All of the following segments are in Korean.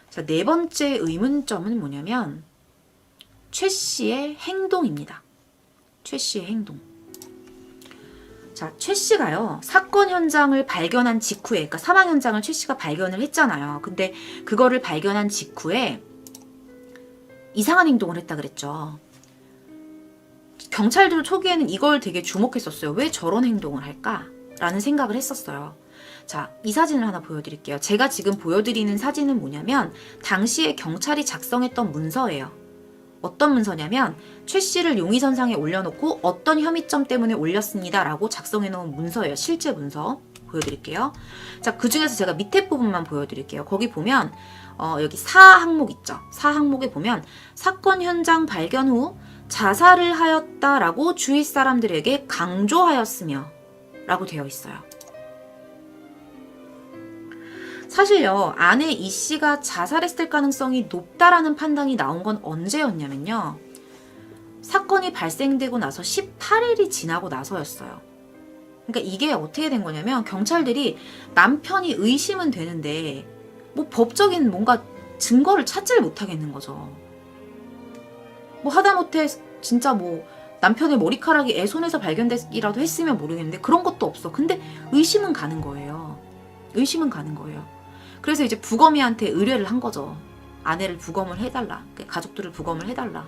자, 네 번째 의문점은 뭐냐면 최 씨의 행동입니다. 최 씨의 행동. 자, 최 씨가요, 사건 현장을 발견한 직후에, 그러니까 사망 현장을 최 씨가 발견을 했잖아요. 근데 그거를 발견한 직후에 이상한 행동을 했다 그랬죠. 경찰들 초기에는 이걸 되게 주목했었어요. 왜 저런 행동을 할까? 라는 생각을 했었어요. 자, 이 사진을 하나 보여드릴게요. 제가 지금 보여드리는 사진은 뭐냐면 당시에 경찰이 작성했던 문서예요. 어떤 문서냐면 최 씨를 용의선상에 올려놓고 어떤 혐의점 때문에 올렸습니다 라고 작성해놓은 문서예요. 실제 문서 보여드릴게요. 자, 그 중에서 제가 밑에 부분만 보여드릴게요. 거기 보면 여기 4항목 있죠. 4항목에 보면 사건 현장 발견 후 자살을 하였다라고 주위 사람들에게 강조하였으며 라고 되어 있어요. 사실요, 아내 이 씨가 자살했을 가능성이 높다라는 판단이 나온 건 언제였냐면요. 사건이 발생되고 나서 18일이 지나고 나서였어요. 그러니까 이게 어떻게 된 거냐면 경찰들이 남편이 의심은 되는데 뭐 법적인 뭔가 증거를 찾지를 못하겠는 거죠. 뭐 하다못해 진짜 뭐 남편의 머리카락이 애 손에서 발견됐이라도 했으면 모르겠는데 그런 것도 없어. 근데 의심은 가는 거예요. 의심은 가는 거예요. 그래서 이제 부검이한테 의뢰를 한 거죠. 아내를 부검을 해달라. 가족들을 부검을 해달라.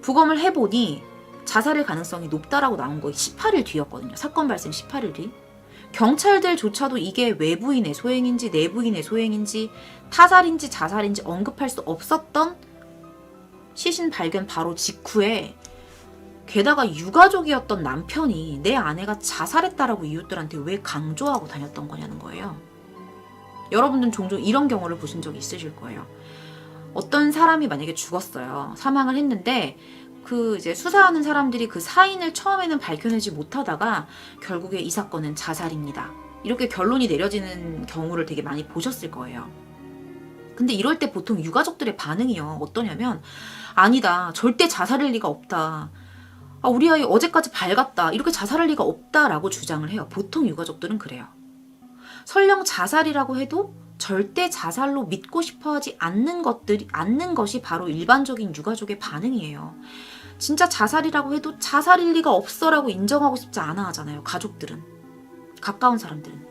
부검을 해보니 자살의 가능성이 높다라고 나온 거예요. 18일 뒤였거든요. 사건 발생 18일 뒤. 경찰들조차도 이게 외부인의 소행인지 내부인의 소행인지 타살인지 자살인지 언급할 수 없었던 시신 발견 바로 직후에 게다가 유가족이었던 남편이 내 아내가 자살했다라고 이웃들한테 왜 강조하고 다녔던 거냐는 거예요. 여러분들은 종종 이런 경우를 보신 적이 있으실 거예요. 어떤 사람이 만약에 죽었어요. 사망을 했는데 그 이제 수사하는 사람들이 그 사인을 처음에는 밝혀내지 못하다가 결국에 이 사건은 자살입니다. 이렇게 결론이 내려지는 경우를 되게 많이 보셨을 거예요. 근데 이럴 때 보통 유가족들의 반응이요. 어떠냐면 아니다. 절대 자살할 리가 없다. 우리 아이 어제까지 밝았다. 이렇게 자살할 리가 없다라고 주장을 해요. 보통 유가족들은 그래요. 설령 자살이라고 해도 절대 자살로 믿고 싶어하지 않는 것이 바로 일반적인 유가족의 반응이에요. 진짜 자살이라고 해도 자살일 리가 없어라고 인정하고 싶지 않아 하잖아요. 가족들은. 가까운 사람들은.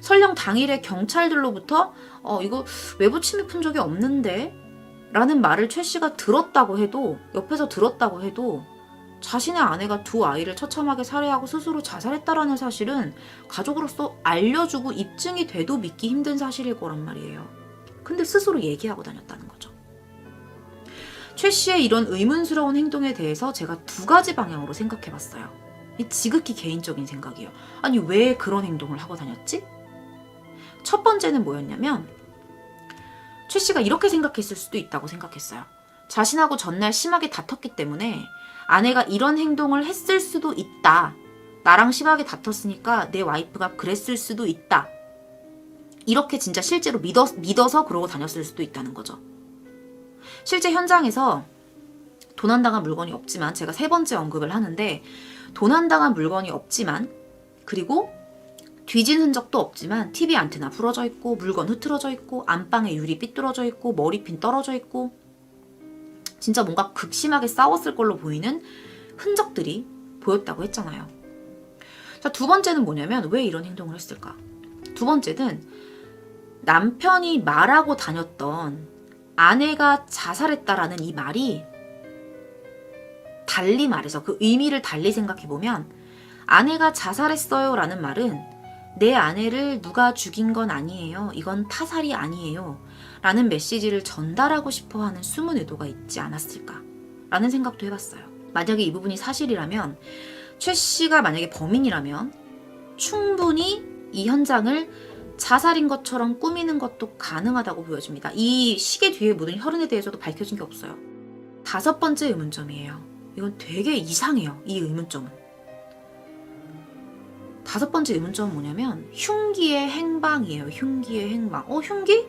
설령 당일에 경찰들로부터 이거 외부 침입한 적이 없는데 라는 말을 최 씨가 들었다고 해도 옆에서 들었다고 해도 자신의 아내가 두 아이를 처참하게 살해하고 스스로 자살했다라는 사실은 가족으로서 알려주고 입증이 돼도 믿기 힘든 사실일 거란 말이에요. 근데 스스로 얘기하고 다녔다는 거죠. 최 씨의 이런 의문스러운 행동에 대해서 제가 두 가지 방향으로 생각해 봤어요. 지극히 개인적인 생각이에요. 아니 왜 그런 행동을 하고 다녔지? 첫 번째는 뭐였냐면 최 씨가 이렇게 생각했을 수도 있다고 생각했어요. 자신하고 전날 심하게 다퉜기 때문에 아내가 이런 행동을 했을 수도 있다. 나랑 심하게 다퉜으니까 내 와이프가 그랬을 수도 있다. 이렇게 진짜 실제로 믿어서 그러고 다녔을 수도 있다는 거죠. 실제 현장에서 도난당한 물건이 없지만 제가 세 번째 언급을 하는데 도난당한 물건이 없지만 그리고 뒤진 흔적도 없지만 TV 안테나 부러져 있고 물건 흐트러져 있고 안방에 유리 삐뚤어져 있고 머리핀 떨어져 있고 진짜 뭔가 극심하게 싸웠을 걸로 보이는 흔적들이 보였다고 했잖아요. 자, 두 번째는 뭐냐면 왜 이런 행동을 했을까? 두 번째는 남편이 말하고 다녔던 아내가 자살했다라는 이 말이 달리 말해서 그 의미를 달리 생각해보면 아내가 자살했어요 라는 말은 내 아내를 누가 죽인 건 아니에요. 이건 타살이 아니에요. 라는 메시지를 전달하고 싶어하는 숨은 의도가 있지 않았을까 라는 생각도 해봤어요. 만약에 이 부분이 사실이라면 최 씨가 만약에 범인이라면 충분히 이 현장을 자살인 것처럼 꾸미는 것도 가능하다고 보여집니다. 이 시계 뒤에 묻은 혈흔에 대해서도 밝혀진 게 없어요. 다섯 번째 의문점이에요. 이건 되게 이상해요. 이 의문점은. 다섯 번째 의문점은 뭐냐면 흉기의 행방이에요. 흉기의 행방. 흉기?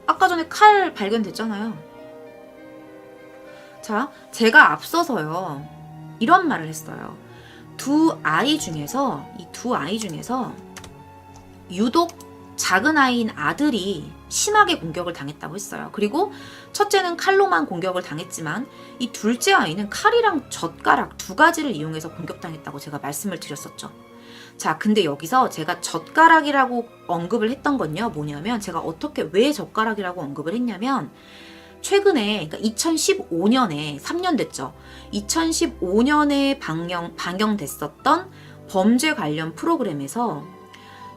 아까 전에 칼 발견됐잖아요. 자, 제가 앞서서요. 이런 말을 했어요. 이 두 아이 중에서 유독 작은 아이인 아들이 심하게 공격을 당했다고 했어요. 그리고 첫째는 칼로만 공격을 당했지만 이 둘째 아이는 칼이랑 젓가락 두 가지를 이용해서 공격당했다고 제가 말씀을 드렸었죠. 자, 근데 여기서 제가 젓가락이라고 언급을 했던 건요, 뭐냐면 제가 왜 젓가락이라고 언급을 했냐면 최근에, 그러니까 2015년에 3년 됐죠. 2015년에 방영됐었던 범죄 관련 프로그램에서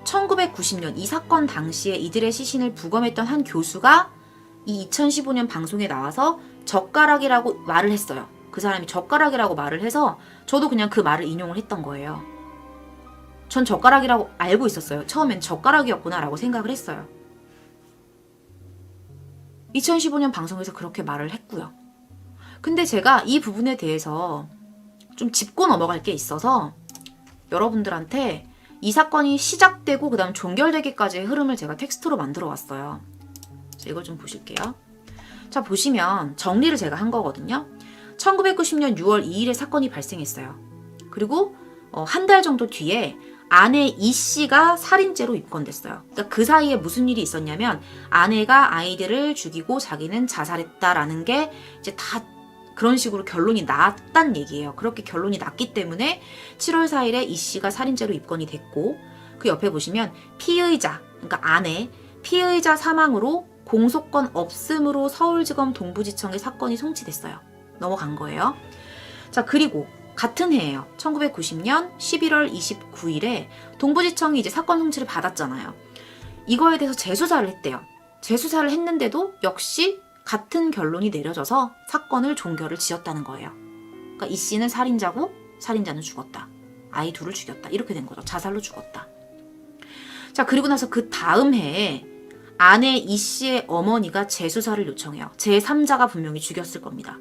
1990년 이 사건 당시에 이들의 시신을 부검했던 한 교수가 이 2015년 방송에 나와서 젓가락이라고 말을 했어요. 그 사람이 젓가락이라고 말을 해서 저도 그냥 그 말을 인용을 했던 거예요. 전 젓가락이라고 알고 있었어요. 처음엔 젓가락이었구나 라고 생각을 했어요. 2015년 방송에서 그렇게 말을 했고요. 근데 제가 이 부분에 대해서 좀 짚고 넘어갈 게 있어서 여러분들한테 이 사건이 시작되고 그 다음 종결되기까지의 흐름을 제가 텍스트로 만들어 왔어요. 자, 이걸 좀 보실게요. 자, 보시면 정리를 제가 한 거거든요. 1990년 6월 2일에 사건이 발생했어요. 그리고 한 달 정도 뒤에 아내 이 씨가 살인죄로 입건됐어요. 그러니까 그 사이에 무슨 일이 있었냐면 아내가 아이들을 죽이고 자기는 자살했다라는 게 이제 다 그런 식으로 결론이 났단 얘기예요. 그렇게 결론이 났기 때문에 7월 4일에 이 씨가 살인죄로 입건이 됐고 그 옆에 보시면 피의자, 그러니까 아내, 피의자 사망으로 공소권 없음으로 서울지검 동부지청에 사건이 송치됐어요. 넘어간 거예요. 자, 그리고 같은 해예요. 1990년 11월 29일에 동부지청이 이제 사건 송치를 받았잖아요. 이거에 대해서 재수사를 했대요. 재수사를 했는데도 역시 같은 결론이 내려져서 사건을 종결을 지었다는 거예요. 그러니까 이 씨는 살인자고 살인자는 죽었다. 아이 둘을 죽였다. 이렇게 된 거죠. 자살로 죽었다. 자, 그리고 나서 그 다음 해에 아내 이 씨의 어머니가 재수사를 요청해요. 제3자가 분명히 죽였을 겁니다.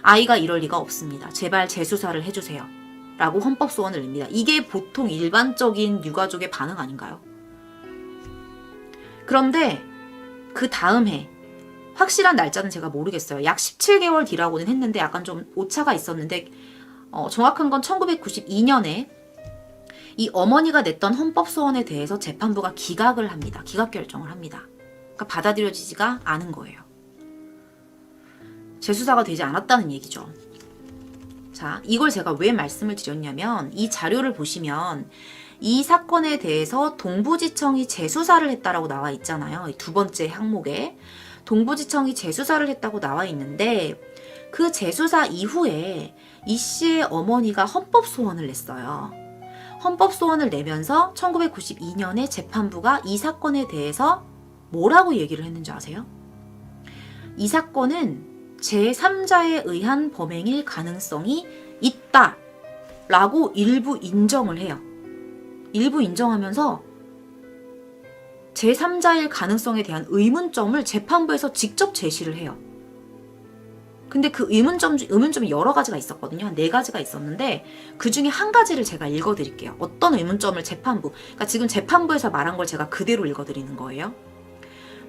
아이가 이럴 리가 없습니다. 제발 재수사를 해주세요. 라고 헌법소원을 냅니다. 이게 보통 일반적인 유가족의 반응 아닌가요? 그런데 그 다음 해 확실한 날짜는 제가 모르겠어요. 약 17개월 뒤라고는 했는데 약간 좀 오차가 있었는데 정확한 건 1992년에 이 어머니가 냈던 헌법소원에 대해서 재판부가 기각을 합니다. 기각 결정을 합니다. 그러니까 받아들여지지가 않은 거예요. 재수사가 되지 않았다는 얘기죠. 자, 이걸 제가 왜 말씀을 드렸냐면 이 자료를 보시면 이 사건에 대해서 동부지청이 재수사를 했다라고 나와 있잖아요. 두 번째 항목에 동부지청이 재수사를 했다고 나와 있는데 그 재수사 이후에 이 씨의 어머니가 헌법소원을 냈어요. 헌법소원을 내면서 1992년에 재판부가 이 사건에 대해서 뭐라고 얘기를 했는지 아세요? 이 사건은 제3자에 의한 범행일 가능성이 있다 라고 일부 인정을 해요. 일부 인정하면서 제3자일 가능성에 대한 의문점을 재판부에서 직접 제시를 해요. 근데 그 의문점이 여러 가지가 있었거든요. 한 4가지가 있었는데 그 중에 한 가지를 제가 읽어드릴게요. 어떤 의문점을 그러니까 지금 재판부에서 말한 걸 제가 그대로 읽어드리는 거예요.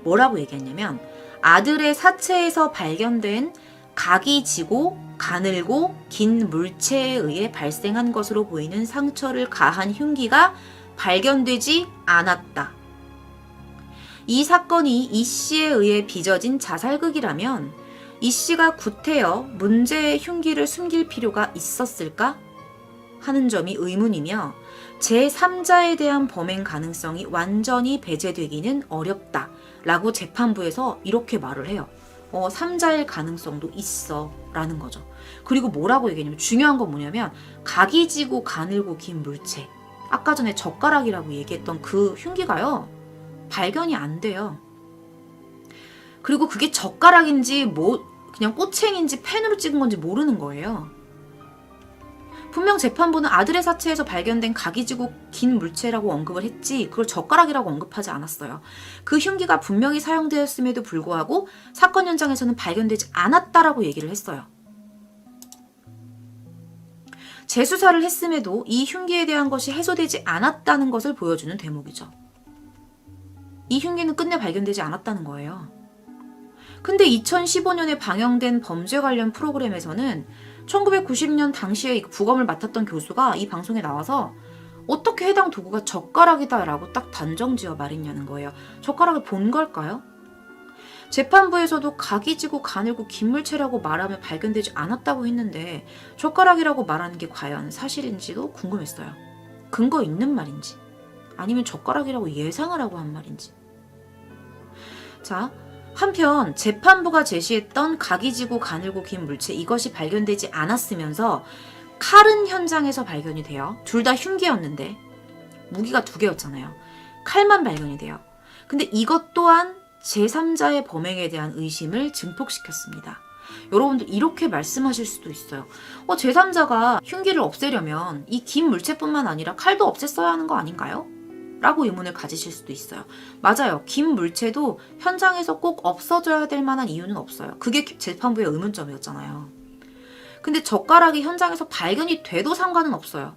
뭐라고 얘기했냐면 아들의 사체에서 발견된 각이 지고 가늘고 긴 물체에 의해 발생한 것으로 보이는 상처를 가한 흉기가 발견되지 않았다. 이 사건이 이 씨에 의해 빚어진 자살극이라면 이 씨가 구태여 문제의 흉기를 숨길 필요가 있었을까? 하는 점이 의문이며 제3자에 대한 범행 가능성이 완전히 배제되기는 어렵다 라고 재판부에서 이렇게 말을 해요. 3자일 가능성도 있어 라는 거죠. 그리고 뭐라고 얘기했냐면 중요한 건 뭐냐면 각이 지고 가늘고 긴 물체, 아까 전에 젓가락이라고 얘기했던 그 흉기가요 발견이 안 돼요. 그리고 그게 젓가락인지 그냥 꼬챙인지 펜으로 찍은 건지 모르는 거예요. 분명 재판부는 아들의 사체에서 발견된 각이 지고 긴 물체라고 언급을 했지 그걸 젓가락이라고 언급하지 않았어요. 그 흉기가 분명히 사용되었음에도 불구하고 사건 현장에서는 발견되지 않았다라고 얘기를 했어요. 재수사를 했음에도 이 흉기에 대한 것이 해소되지 않았다는 것을 보여주는 대목이죠. 이 흉기는 끝내 발견되지 않았다는 거예요. 근데 2015년에 방영된 범죄 관련 프로그램에서는 1990년 당시에 부검을 맡았던 교수가 이 방송에 나와서 어떻게 해당 도구가 젓가락이다라고 딱 단정지어 말했냐는 거예요. 젓가락을 본 걸까요? 재판부에서도 각이 지고 가늘고 긴 물체라고 말하며 발견되지 않았다고 했는데 젓가락이라고 말하는 게 과연 사실인지도 궁금했어요. 근거 있는 말인지 아니면 젓가락이라고 예상을 하고 한 말인지. 자, 한편 재판부가 제시했던 각이 지고 가늘고 긴 물체 이것이 발견되지 않았으면서 칼은 현장에서 발견이 돼요. 둘 다 흉기였는데 무기가 2개였잖아요. 칼만 발견이 돼요. 근데 이것 또한 제3자의 범행에 대한 의심을 증폭시켰습니다. 여러분들 이렇게 말씀하실 수도 있어요. 제3자가 흉기를 없애려면 이 긴 물체뿐만 아니라 칼도 없앴어야 하는 거 아닌가요? 라고 의문을 가지실 수도 있어요. 맞아요. 긴 물체도 현장에서 꼭 없어져야 될 만한 이유는 없어요. 그게 재판부의 의문점이었잖아요. 근데 젓가락이 현장에서 발견이 돼도 상관은 없어요.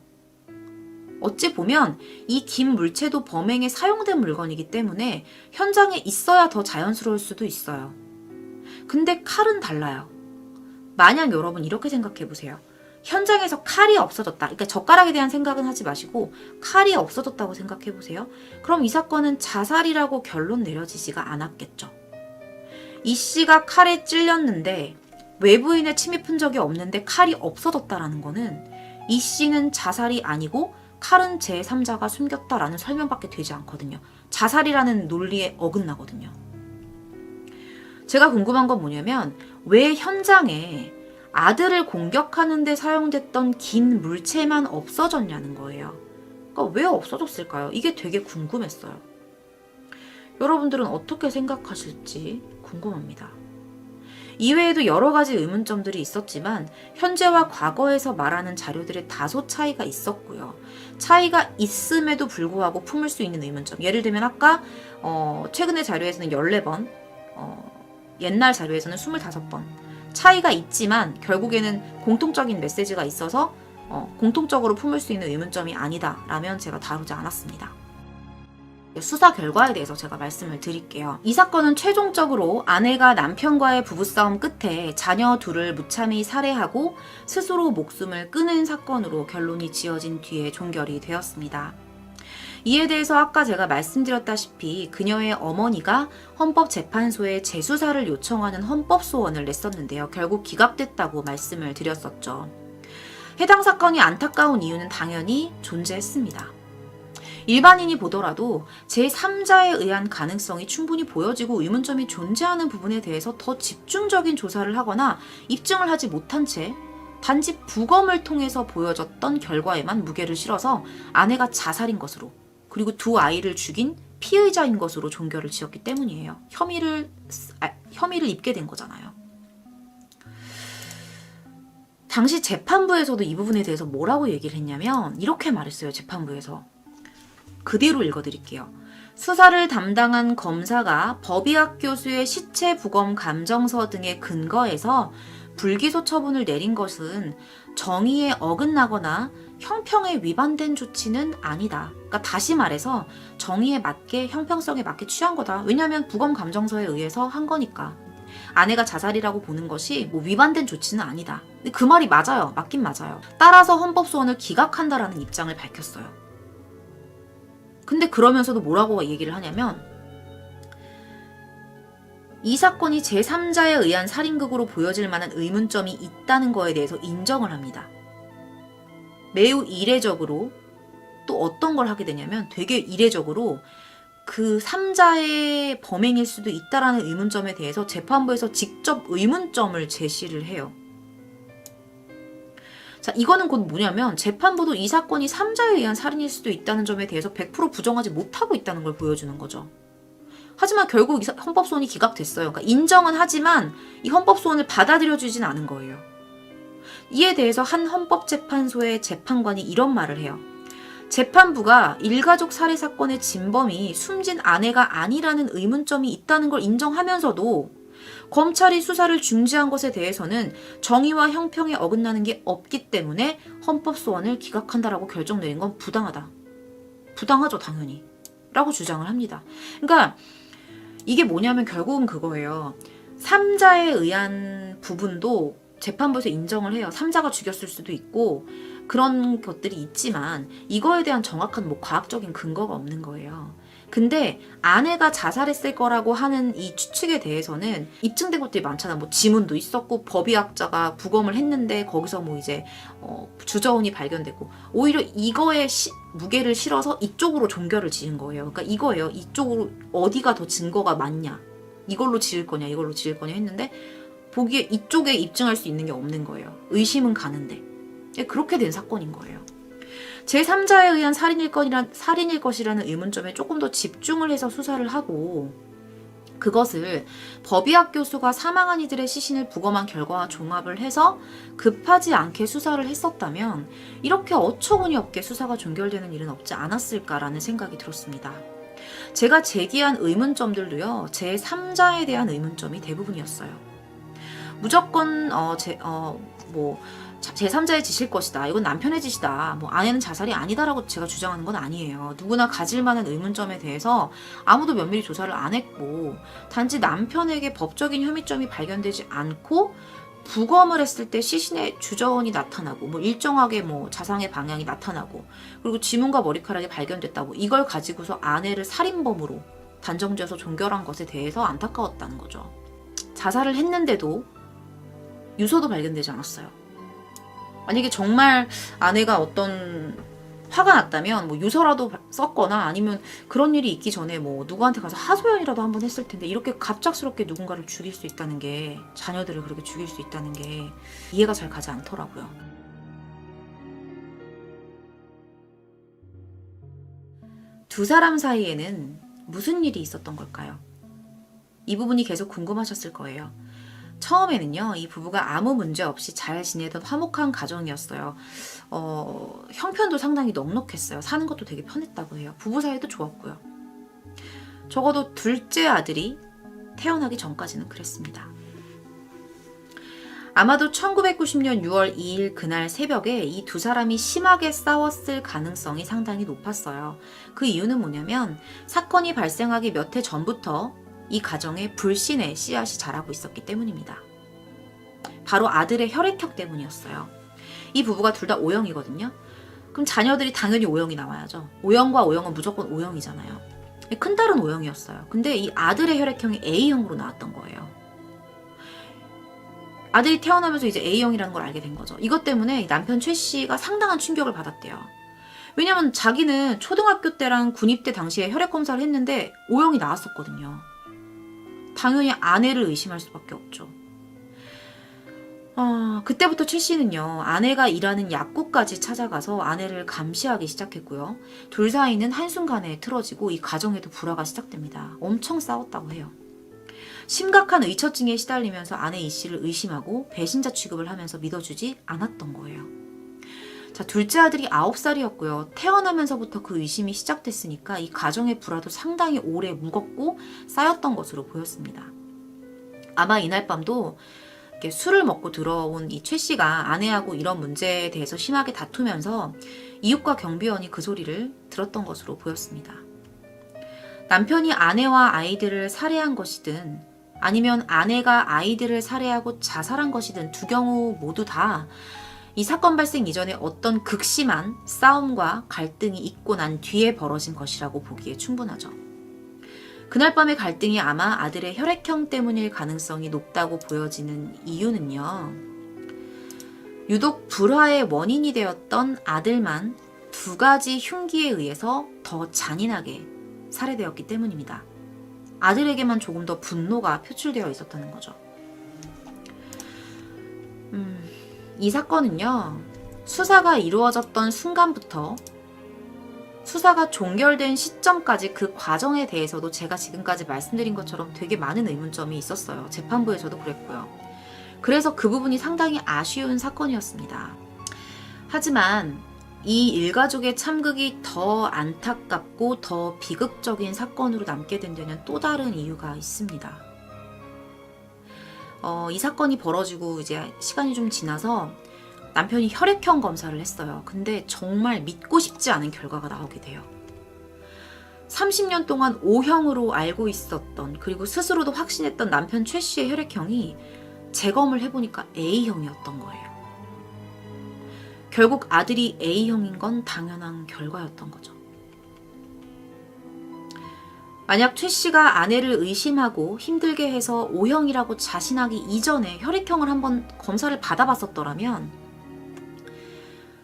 어찌 보면 이 긴 물체도 범행에 사용된 물건이기 때문에 현장에 있어야 더 자연스러울 수도 있어요. 근데 칼은 달라요. 만약 여러분 이렇게 생각해 보세요. 현장에서 칼이 없어졌다. 그러니까 젓가락에 대한 생각은 하지 마시고 칼이 없어졌다고 생각해 보세요. 그럼 이 사건은 자살이라고 결론 내려지지가 않았겠죠. 이 씨가 칼에 찔렸는데 외부인의 침입한 적이 없는데 칼이 없어졌다라는 거는 이 씨는 자살이 아니고 칼은 제3자가 숨겼다라는 설명밖에 되지 않거든요. 자살이라는 논리에 어긋나거든요. 제가 궁금한 건 뭐냐면 왜 현장에 아들을 공격하는 데 사용됐던 긴 물체만 없어졌냐는 거예요. 그러니까 왜 없어졌을까요? 이게 되게 궁금했어요. 여러분들은 어떻게 생각하실지 궁금합니다. 이외에도 여러 가지 의문점들이 있었지만 현재와 과거에서 말하는 자료들의 다소 차이가 있었고요. 차이가 있음에도 불구하고 품을 수 있는 의문점. 예를 들면 아까 최근의 자료에서는 14번, 옛날 자료에서는 25번. 차이가 있지만 결국에는 공통적인 메시지가 있어서 공통적으로 품을 수 있는 의문점이 아니다라면 제가 다루지 않았습니다. 수사 결과에 대해서 제가 말씀을 드릴게요. 이 사건은 최종적으로 아내가 남편과의 부부싸움 끝에 자녀 둘을 무참히 살해하고 스스로 목숨을 끊은 사건으로 결론이 지어진 뒤에 종결이 되었습니다. 이에 대해서 아까 제가 말씀드렸다시피 그녀의 어머니가 헌법재판소에 재수사를 요청하는 헌법소원을 냈었는데요. 결국 기각됐다고 말씀을 드렸었죠. 해당 사건이 안타까운 이유는 당연히 존재했습니다. 일반인이 보더라도 제3자에 의한 가능성이 충분히 보여지고 의문점이 존재하는 부분에 대해서 더 집중적인 조사를 하거나 입증을 하지 못한 채 단지 부검을 통해서 보여졌던 결과에만 무게를 실어서 아내가 자살인 것으로 그리고 2아이를 죽인 피의자인 것으로 종결을 지었기 때문이에요. 혐의를 입게 된 거잖아요. 당시 재판부에서도 이 부분에 대해서 뭐라고 얘기를 했냐면 이렇게 말했어요. 재판부에서. 그대로 읽어드릴게요. 수사를 담당한 검사가 법의학 교수의 시체 부검 감정서 등의 근거에서 불기소 처분을 내린 것은 정의에 어긋나거나 형평에 위반된 조치는 아니다. 그러니까 다시 말해서 정의에 맞게 형평성에 맞게 취한 거다. 왜냐하면 부검 감정서에 의해서 한 거니까. 아내가 자살이라고 보는 것이 뭐 위반된 조치는 아니다. 근데 그 말이 맞아요. 맞긴 맞아요. 따라서 헌법소원을 기각한다라는 입장을 밝혔어요. 근데 그러면서도 뭐라고 얘기를 하냐면 이 사건이 제3자에 의한 살인극으로 보여질 만한 의문점이 있다는 거에 대해서 인정을 합니다. 매우 이례적으로 또 어떤 걸 하게 되냐면 되게 이례적으로 그 3자의 범행일 수도 있다라는 의문점에 대해서 재판부에서 직접 의문점을 제시를 해요. 자, 이거는 곧 뭐냐면 재판부도 이 사건이 3자에 의한 살인일 수도 있다는 점에 대해서 100% 부정하지 못하고 있다는 걸 보여주는 거죠. 하지만 결국 이 헌법소원이 기각됐어요. 그러니까 인정은 하지만 이 헌법소원을 받아들여주진 않은 거예요. 이에 대해서 한 헌법재판소의 재판관이 이런 말을 해요. 재판부가 일가족 살해 사건의 진범이 숨진 아내가 아니라는 의문점이 있다는 걸 인정하면서도 검찰이 수사를 중지한 것에 대해서는 정의와 형평에 어긋나는 게 없기 때문에 헌법소원을 기각한다라고 결정 내린 건 부당하다. 부당하죠, 당연히. 라고 주장을 합니다. 그러니까 이게 뭐냐면 결국은 그거예요. 3자에 의한 부분도 재판부에서 인정을 해요. 삼자가 죽였을 수도 있고 그런 것들이 있지만 이거에 대한 정확한 뭐 과학적인 근거가 없는 거예요. 근데 아내가 자살했을 거라고 하는 이 추측에 대해서는 입증된 것들이 많잖아. 뭐 지문도 있었고 법의학자가 부검을 했는데 거기서 뭐 이제 주저운이 발견되고 오히려 이거에 무게를 실어서 이쪽으로 종결을 지은 거예요. 그러니까 이거예요. 이쪽으로 어디가 더 증거가 많냐, 이걸로 지을 거냐 이걸로 지을 거냐 했는데 보기에 이쪽에 입증할 수 있는 게 없는 거예요. 의심은 가는데 그렇게 된 사건인 거예요. 제3자에 의한 살인일 것이라는 의문점에 조금 더 집중을 해서 수사를 하고 그것을 법의학 교수가 사망한 이들의 시신을 부검한 결과와 종합을 해서 급하지 않게 수사를 했었다면 이렇게 어처구니 없게 수사가 종결되는 일은 없지 않았을까라는 생각이 들었습니다. 제가 제기한 의문점들도요, 제3자에 대한 의문점이 대부분이었어요. 무조건 제3자의 짓일 것이다. 이건 남편의 짓이다. 뭐 아내는 자살이 아니다라고 제가 주장하는 건 아니에요. 누구나 가질 만한 의문점에 대해서 아무도 면밀히 조사를 안 했고 단지 남편에게 법적인 혐의점이 발견되지 않고 부검을 했을 때 시신의 주저원이 나타나고 뭐 일정하게 뭐 자상의 방향이 나타나고 그리고 지문과 머리카락이 발견됐다고 이걸 가지고서 아내를 살인범으로 단정지어서 종결한 것에 대해서 안타까웠다는 거죠. 자살을 했는데도 유서도 발견되지 않았어요. 만약에 정말 아내가 어떤 화가 났다면 뭐 유서라도 썼거나 아니면 그런 일이 있기 전에 뭐 누구한테 가서 하소연이라도 한번 했을 텐데 이렇게 갑작스럽게 누군가를 죽일 수 있다는 게, 자녀들을 그렇게 죽일 수 있다는 게 이해가 잘 가지 않더라고요. 두 사람 사이에는 무슨 일이 있었던 걸까요? 이 부분이 계속 궁금하셨을 거예요. 처음에는요, 이 부부가 아무 문제 없이 잘 지내던 화목한 가정이었어요. 형편도 상당히 넉넉했어요. 사는 것도 되게 편했다고 해요. 부부 사이도 좋았고요. 적어도 둘째 아들이 태어나기 전까지는 그랬습니다. 아마도 1990년 6월 2일 그날 새벽에 이 두 사람이 심하게 싸웠을 가능성이 상당히 높았어요. 그 이유는 뭐냐면 사건이 발생하기 몇 해 전부터 이 가정에 불신의 씨앗이 자라고 있었기 때문입니다. 바로 아들의 혈액형 때문이었어요. 이 부부가 둘 다 O형이거든요. 그럼 자녀들이 당연히 O형이 나와야죠. O형과 O형은 무조건 O형이잖아요. 큰딸은 O형이었어요. 근데 이 아들의 혈액형이 A형으로 나왔던 거예요. 아들이 태어나면서 이제 A형이라는 걸 알게 된 거죠. 이것 때문에 남편 최 씨가 상당한 충격을 받았대요. 왜냐면 자기는 초등학교 때랑 군입대 당시에 혈액 검사를 했는데 O형이 나왔었거든요. 당연히 아내를 의심할 수밖에 없죠. 그때부터 최 씨는요, 아내가 일하는 약국까지 찾아가서 아내를 감시하기 시작했고요. 둘 사이는 한순간에 틀어지고 이 가정에도 불화가 시작됩니다. 엄청 싸웠다고 해요. 심각한 의처증에 시달리면서 아내 이 씨를 의심하고 배신자 취급을 하면서 믿어주지 않았던 거예요. 자, 둘째 아들이 9살이었고요. 태어나면서부터 그 의심이 시작됐으니까 이 가정의 불화도 상당히 오래 묵었고 쌓였던 것으로 보였습니다. 아마 이날 밤도 이렇게 술을 먹고 들어온 이 최 씨가 아내하고 이런 문제에 대해서 심하게 다투면서 이웃과 경비원이 그 소리를 들었던 것으로 보였습니다. 남편이 아내와 아이들을 살해한 것이든 아니면 아내가 아이들을 살해하고 자살한 것이든 두 경우 모두 다 이 사건 발생 이전에 어떤 극심한 싸움과 갈등이 있고 난 뒤에 벌어진 것이라고 보기에 충분하죠. 그날 밤의 갈등이 아마 아들의 혈액형 때문일 가능성이 높다고 보여지는 이유는요, 유독 불화의 원인이 되었던 아들만 두 가지 흉기에 의해서 더 잔인하게 살해되었기 때문입니다. 아들에게만 조금 더 분노가 표출되어 있었다는 거죠. 이 사건은요, 수사가 이루어졌던 순간부터 수사가 종결된 시점까지 그 과정에 대해서도 제가 지금까지 말씀드린 것처럼 되게 많은 의문점이 있었어요. 재판부에서도 그랬고요. 그래서 그 부분이 상당히 아쉬운 사건이었습니다. 하지만 이 일가족의 참극이 더 안타깝고 더 비극적인 사건으로 남게 된 데는 또 다른 이유가 있습니다. 이 사건이 벌어지고 이제 시간이 좀 지나서 남편이 혈액형 검사를 했어요. 근데 정말 믿고 싶지 않은 결과가 나오게 돼요. 30년 동안 O형으로 알고 있었던, 그리고 스스로도 확신했던 남편 최 씨의 혈액형이 재검을 해보니까 A형이었던 거예요. 결국 아들이 A형인 건 당연한 결과였던 거죠. 만약 최 씨가 아내를 의심하고 힘들게 해서 O형이라고 자신하기 이전에 혈액형을 한번 검사를 받아봤었더라면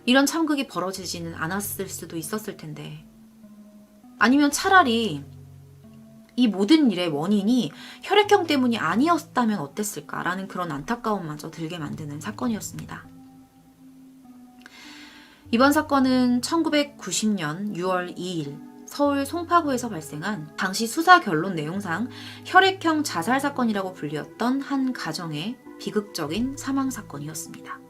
이런 참극이 벌어지지는 않았을 수도 있었을 텐데, 아니면 차라리 이 모든 일의 원인이 혈액형 때문이 아니었다면 어땠을까라는 그런 안타까움마저 들게 만드는 사건이었습니다. 이번 사건은 1990년 6월 2일 서울 송파구에서 발생한 당시 수사 결론 내용상 혈액형 자살 사건이라고 불리웠던 한 가정의 비극적인 사망 사건이었습니다.